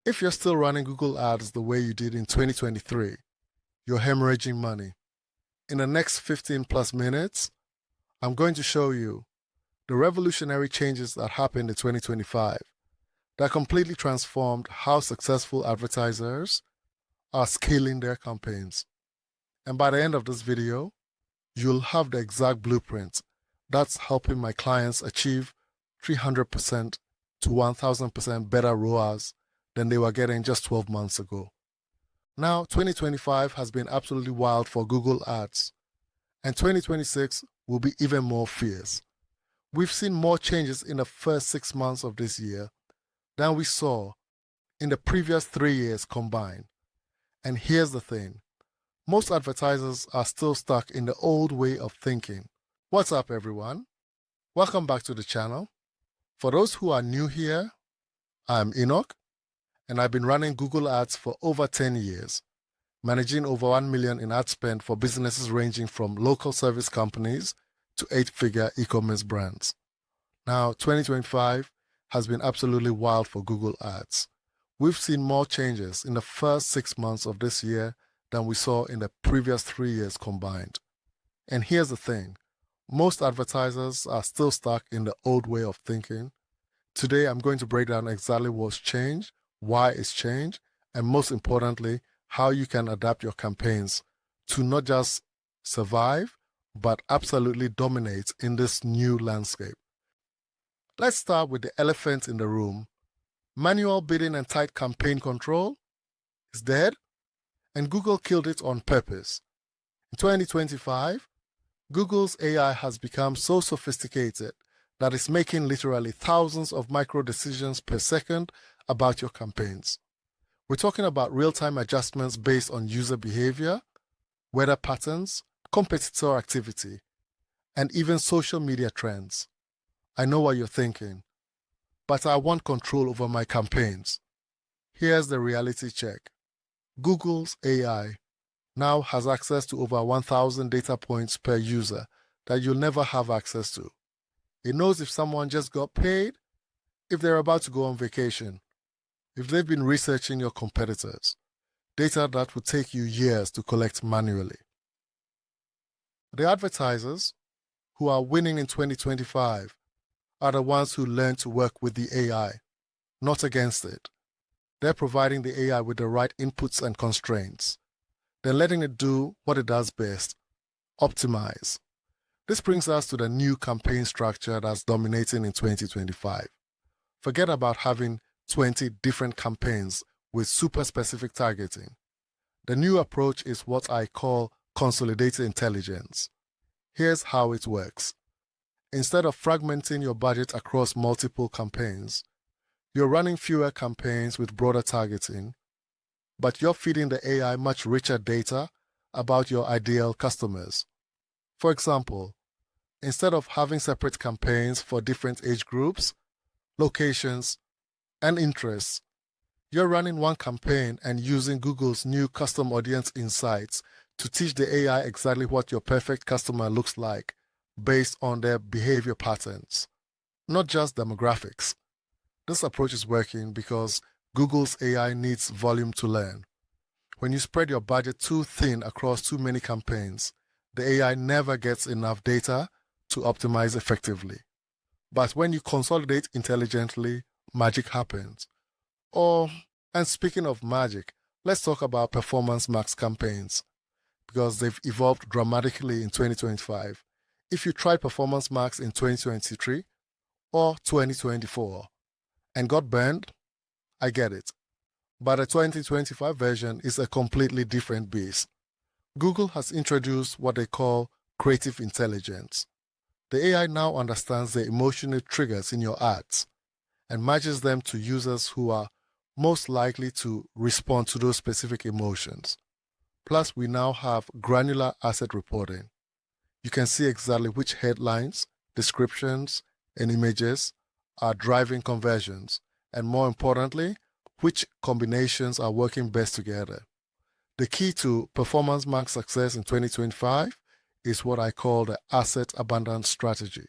If you're still running Google Ads the way you did in 2023, you're hemorrhaging money. In the next 15 plus minutes, I'm going to show you the revolutionary changes that happened in 2025 that completely transformed how successful advertisers are scaling their campaigns. And by the end of this video, you'll have the exact blueprint that's helping my clients achieve 300% to 1000% better ROAS than they were getting just 12 months ago. Now, 2025 has been absolutely wild for Google Ads, and 2026 will be even more fierce. We've seen more changes in the first 6 months of this year than we saw in the previous 3 years combined. And here's the thing. Most advertisers are still stuck in the old way of thinking. What's up, everyone? Welcome back to the channel. For those who are new here, I'm Enoch, and I've been running Google Ads for over 10 years, managing over 1 million in ad spend for businesses ranging from local service companies to 8-figure e-commerce brands. Now, 2025 has been absolutely wild for Google Ads. We've seen more changes in the first 6 months of this year than we saw in the previous 3 years combined. And here's the thing. Most advertisers are still stuck in the old way of thinking. Today, I'm going to break down exactly what's changed, why it's changed, and most importantly, how you can adapt your campaigns to not just survive, but absolutely dominate in this new landscape. Let's start with the elephant in the room. Manual bidding and tight campaign control is dead, and Google killed it on purpose. In 2025, Google's AI has become so sophisticated that it's making literally thousands of micro decisions per second about your campaigns. We're talking about real-time adjustments based on user behavior, weather patterns, competitor activity, and even social media trends. I know what you're thinking, but I want control over my campaigns. Here's the reality check. Google's AI now has access to over 1,000 data points per user that you'll never have access to. It knows if someone just got paid, if they're about to go on vacation, if they've been researching your competitors, data that would take you years to collect manually. The advertisers who are winning in 2025 are the ones who learn to work with the AI, not against it. They're providing the AI with the right inputs and constraints. They're letting it do what it does best, optimize. This brings us to the new campaign structure that's dominating in 2025. Forget about having 20 different campaigns with super specific targeting. The new approach is what I call consolidated intelligence. Here's how it works. Instead of fragmenting your budget across multiple campaigns, you're running fewer campaigns with broader targeting, but you're feeding the AI much richer data about your ideal customers. For example, instead of having separate campaigns for different age groups, locations, and interests, you're running one campaign and using Google's new custom audience insights to teach the AI exactly what your perfect customer looks like based on their behavior patterns, not just demographics. This approach is working because Google's AI needs volume to learn. When you spread your budget too thin across too many campaigns, the AI never gets enough data to optimize effectively. But when you consolidate intelligently, magic happens. And speaking of magic, let's talk about performance max campaigns, because they've evolved dramatically in 2025. If you tried performance max in 2023 or 2024 and got burned, I get it. But the 2025 version is a completely different beast. Google has introduced what they call creative intelligence. The AI now understands the emotional triggers in your ads and matches them to users who are most likely to respond to those specific emotions. Plus, we now have granular asset reporting. You can see exactly which headlines, descriptions, and images are driving conversions, and more importantly, which combinations are working best together. The key to performance max success in 2025 is what I call the asset abundance strategy.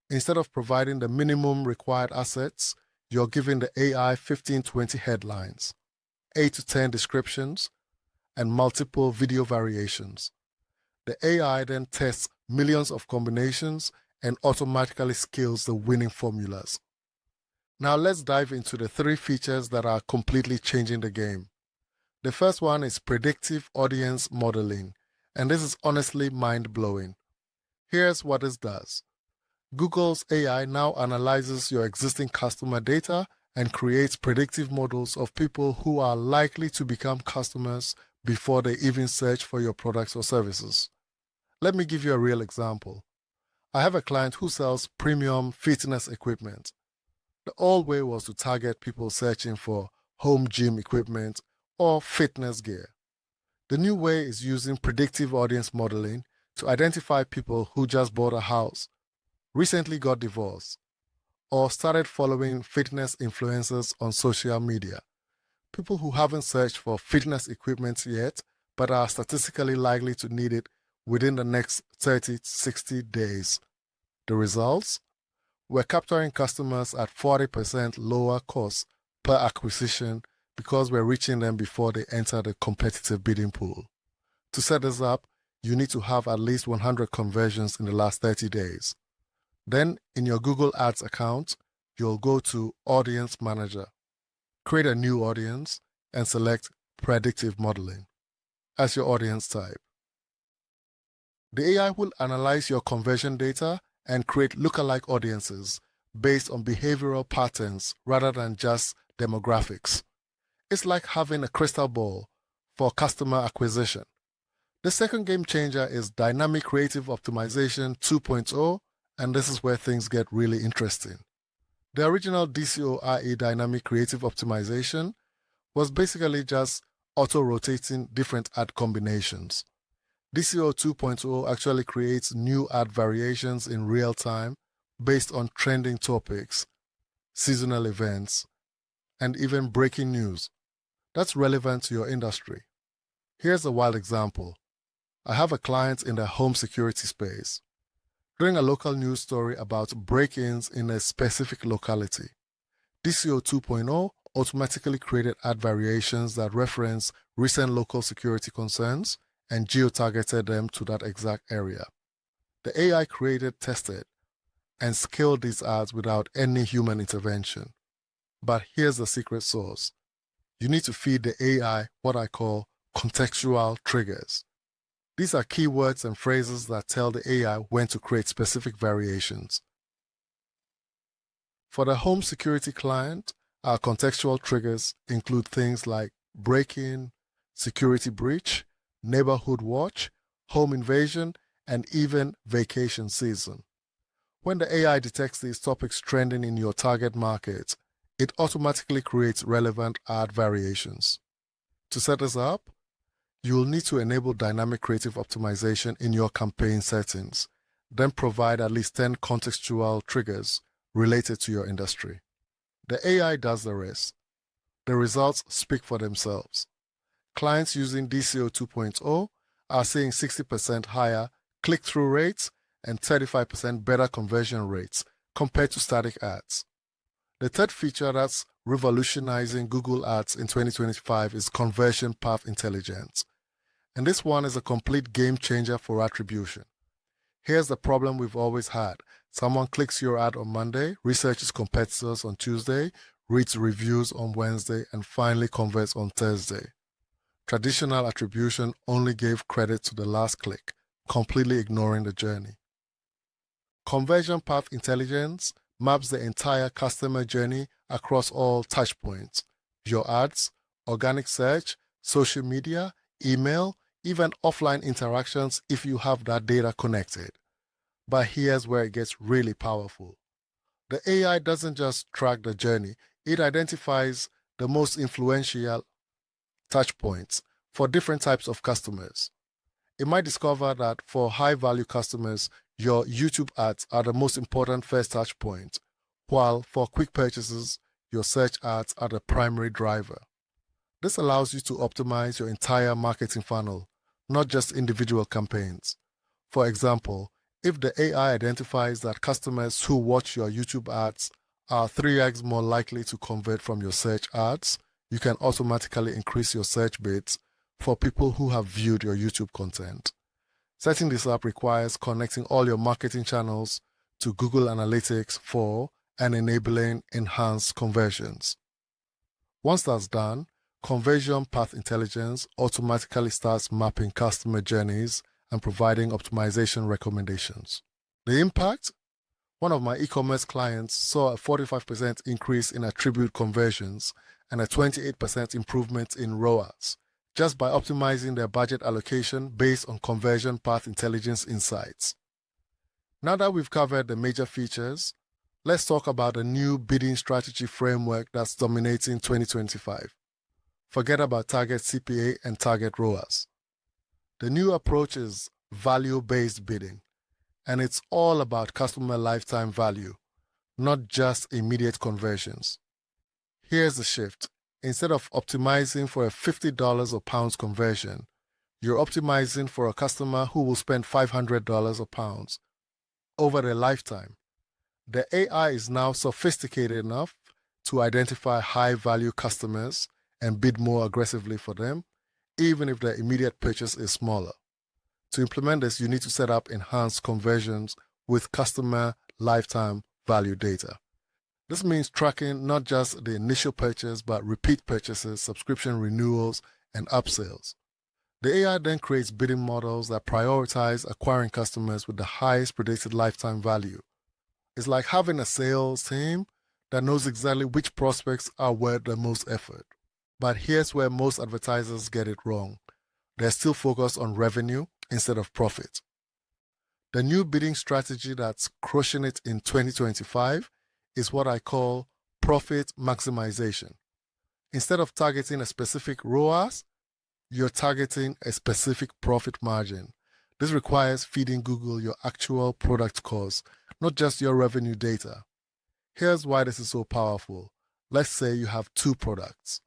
Instead of providing the minimum required assets, you're giving the AI 15-20 headlines, 8 to 10 descriptions, and multiple video variations. The AI then tests millions of combinations and automatically scales the winning formulas. Now let's dive into the 3 features that are completely changing the game. The first one is Predictive Audience Modeling, and this is honestly mind-blowing. Here's what this does. Google's AI now analyzes your existing customer data and creates predictive models of people who are likely to become customers before they even search for your products or services. Let me give you a real example. I have a client who sells premium fitness equipment. The old way was to target people searching for home gym equipment or fitness gear. The new way is using predictive audience modeling to identify people who just bought a house, recently got divorced, or started following fitness influencers on social media. People who haven't searched for fitness equipment yet, but are statistically likely to need it within the next 30 to 60 days. The results? We're capturing customers at 40% lower cost per acquisition because we're reaching them before they enter the competitive bidding pool. To set this up, you need to have at least 100 conversions in the last 30 days. Then, in your Google Ads account, you'll go to Audience Manager, create a new audience, and select Predictive Modeling as your audience type. The AI will analyze your conversion data and create lookalike audiences based on behavioral patterns rather than just demographics. It's like having a crystal ball for customer acquisition. The second game changer is Dynamic Creative Optimization 2.0, and this is where things get really interesting. The original DCO-RE Dynamic Creative Optimization was basically just auto-rotating different ad combinations. DCO 2.0 actually creates new ad variations in real time based on trending topics, seasonal events, and even breaking news that's relevant to your industry. Here's a wild example. I have a client in the home security space doing a local news story about break-ins in a specific locality. DCO 2.0 automatically created ad variations that reference recent local security concerns and geo-targeted them to that exact area. The AI created, tested, and scaled these ads without any human intervention. But here's the secret sauce. You need to feed the AI what I call contextual triggers. These are keywords and phrases that tell the AI when to create specific variations. For the home security client, our contextual triggers include things like break-in, security breach, neighborhood watch, home invasion, and even vacation season. When the AI detects these topics trending in your target market, it automatically creates relevant ad variations. To set this up, you will need to enable Dynamic Creative Optimization in your campaign settings, then provide at least 10 contextual triggers related to your industry. The AI does the rest. The results speak for themselves. Clients using DCO 2.0 are seeing 60% higher click-through rates and 35% better conversion rates compared to static ads. The third feature that's revolutionizing Google Ads in 2025 is Conversion Path Intelligence. And this one is a complete game changer for attribution. Here's the problem we've always had. Someone clicks your ad on Monday, researches competitors on Tuesday, reads reviews on Wednesday, and finally converts on Thursday. Traditional attribution only gave credit to the last click, completely ignoring the journey. Conversion Path Intelligence maps the entire customer journey across all touchpoints, your ads, organic search, social media, email, even offline interactions if you have that data connected. But here's where it gets really powerful. The AI doesn't just track the journey, it identifies the most influential touchpoints for different types of customers. It might discover that for high-value customers, your YouTube ads are the most important first touch point, while for quick purchases, your search ads are the primary driver. This allows you to optimize your entire marketing funnel, not just individual campaigns. For example, if the AI identifies that customers who watch your YouTube ads are 3x more likely to convert from your search ads. You can automatically increase your search bids for people who have viewed your YouTube content. Setting this up requires connecting all your marketing channels to Google Analytics for and enabling enhanced conversions. Once that's done, Conversion Path Intelligence automatically starts mapping customer journeys and providing optimization recommendations. The impact? One of my e-commerce clients saw a 45% increase in attribute conversions and a 28% improvement in ROAS just by optimizing their budget allocation based on Conversion Path Intelligence insights. Now that we've covered the major features, let's talk about a new bidding strategy framework that's dominating 2025. Forget about target CPA and target ROAS. The new approach is value-based bidding, and it's all about customer lifetime value, not just immediate conversions. Here's the shift. Instead of optimizing for a $50 or pounds conversion, you're optimizing for a customer who will spend $500 or pounds over their lifetime. The AI is now sophisticated enough to identify high-value customers and bid more aggressively for them, even if their immediate purchase is smaller. To implement this, you need to set up enhanced conversions with customer lifetime value data. This means tracking not just the initial purchase, but repeat purchases, subscription renewals, and upsells. The AI then creates bidding models that prioritize acquiring customers with the highest predicted lifetime value. It's like having a sales team that knows exactly which prospects are worth the most effort. But here's where most advertisers get it wrong. They're still focused on revenue instead of profit. The new bidding strategy that's crushing it in 2025 is what I call profit maximization. Instead of targeting a specific ROAS, you're targeting a specific profit margin. This requires feeding Google your actual product cost, not just your revenue data. Here's why this is so powerful. Let's say you have two products.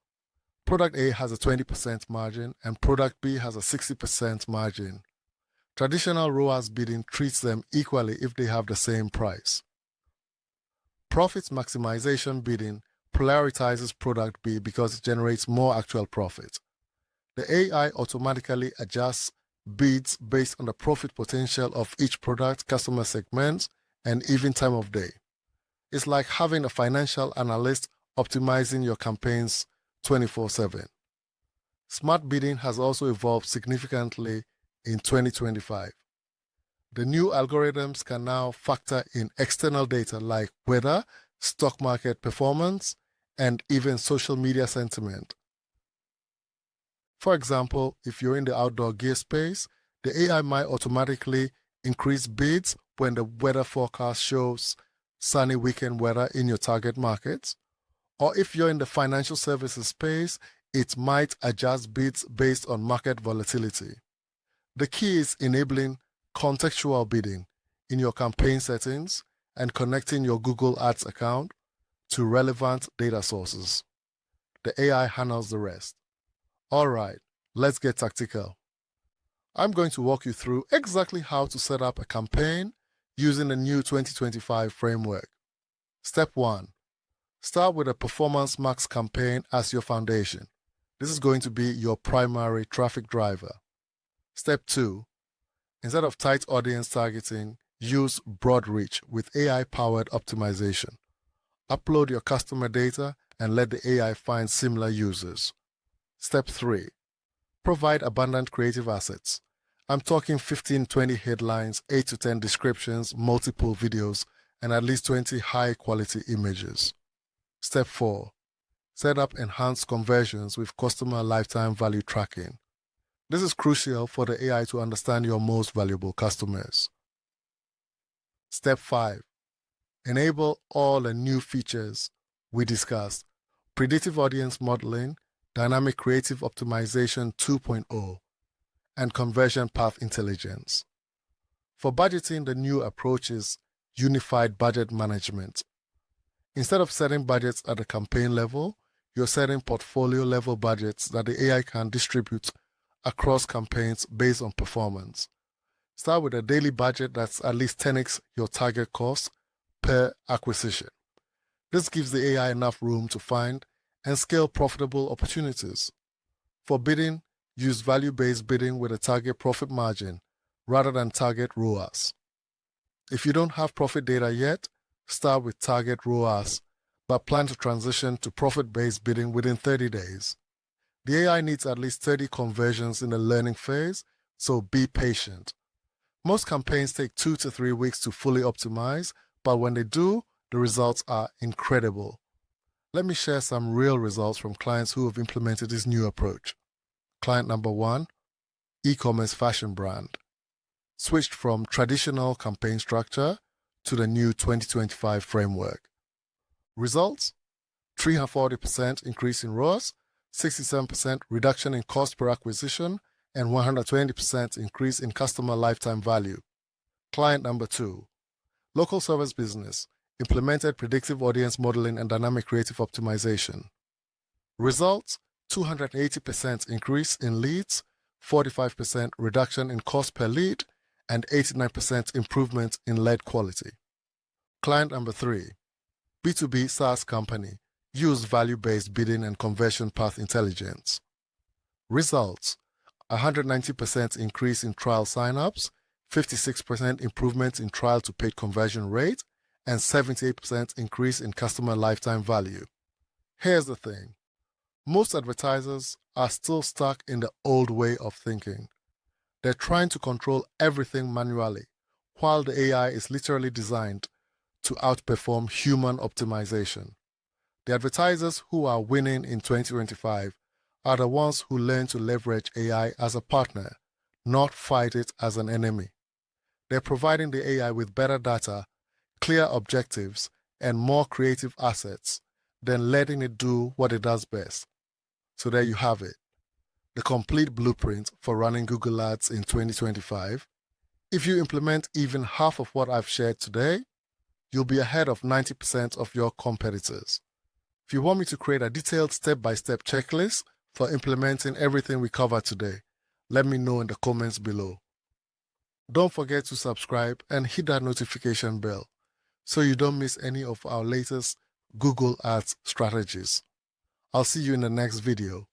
Product A has a 20% margin and Product B has a 60% margin. Traditional ROAS bidding treats them equally if they have the same price. Profit maximization bidding prioritizes Product B because it generates more actual profit. The AI automatically adjusts bids based on the profit potential of each product, customer segment, and even time of day. It's like having a financial analyst optimizing your campaigns 24/7. Smart bidding has also evolved significantly in 2025. The new algorithms can now factor in external data like weather, stock market performance, and even social media sentiment. For example, if you're in the outdoor gear space, the AI might automatically increase bids when the weather forecast shows sunny weekend weather in your target markets. Or if you're in the financial services space, it might adjust bids based on market volatility. The key is enabling contextual bidding in your campaign settings and connecting your Google Ads account to relevant data sources. The AI handles the rest. All right, let's get tactical. I'm going to walk you through exactly how to set up a campaign using the new 2025 framework. Step 1. Start with a performance max campaign as your foundation. This is going to be your primary traffic driver. Step 2. Instead of tight audience targeting, use broad reach with AI-powered optimization. Upload your customer data and let the AI find similar users. Step 3. Provide abundant creative assets. I'm talking 15-20 headlines, 8 to 10 descriptions, multiple videos, and at least 20 high-quality images. Step 4. Set up enhanced conversions with customer lifetime value tracking. This is crucial for the AI to understand your most valuable customers. Step 5. Enable all the new features we discussed: Predictive Audience Modeling, Dynamic Creative Optimization 2.0, and Conversion Path Intelligence. For budgeting, the new approach is Unified Budget Management. Instead of setting budgets at the campaign level, you're setting portfolio-level budgets that the AI can distribute across campaigns based on performance. Start with a daily budget that's at least 10x your target cost per acquisition. This gives the AI enough room to find and scale profitable opportunities. For bidding, use value-based bidding with a target profit margin rather than target ROAS. If you don't have profit data yet, start with target ROAS, but plan to transition to profit-based bidding within 30 days. The AI needs at least 30 conversions in the learning phase, so be patient. Most campaigns take 2 to 3 weeks to fully optimize, but when they do, the results are incredible. Let me share some real results from clients who have implemented this new approach. Client number 1, e-commerce fashion brand. Switched from traditional campaign structure to the new 2025 framework. Results: 340% increase in ROAS, 67% reduction in cost per acquisition, and 120% increase in customer lifetime value. Client number 2, local service business, implemented predictive audience modeling and dynamic creative optimization. Results: 280% increase in leads, 45% reduction in cost per lead, and 89% improvement in lead quality. Client number 3, B2B SaaS company, use value-based bidding and conversion path intelligence. Results: 190% increase in trial signups, 56% improvement in trial to paid conversion rate, and 78% increase in customer lifetime value. Here's the thing. Most advertisers are still stuck in the old way of thinking. They're trying to control everything manually, while the AI is literally designed to outperform human optimization. The advertisers who are winning in 2025 are the ones who learn to leverage AI as a partner, not fight it as an enemy. They're providing the AI with better data, clear objectives, and more creative assets than letting it do what it does best. So there you have it, the complete blueprint for running Google Ads in 2025. If you implement even half of what I've shared today, you'll be ahead of 90% of your competitors. If you want me to create a detailed step-by-step checklist for implementing everything we covered today, let me know in the comments below. Don't forget to subscribe and hit that notification bell so you don't miss any of our latest Google Ads strategies. I'll see you in the next video.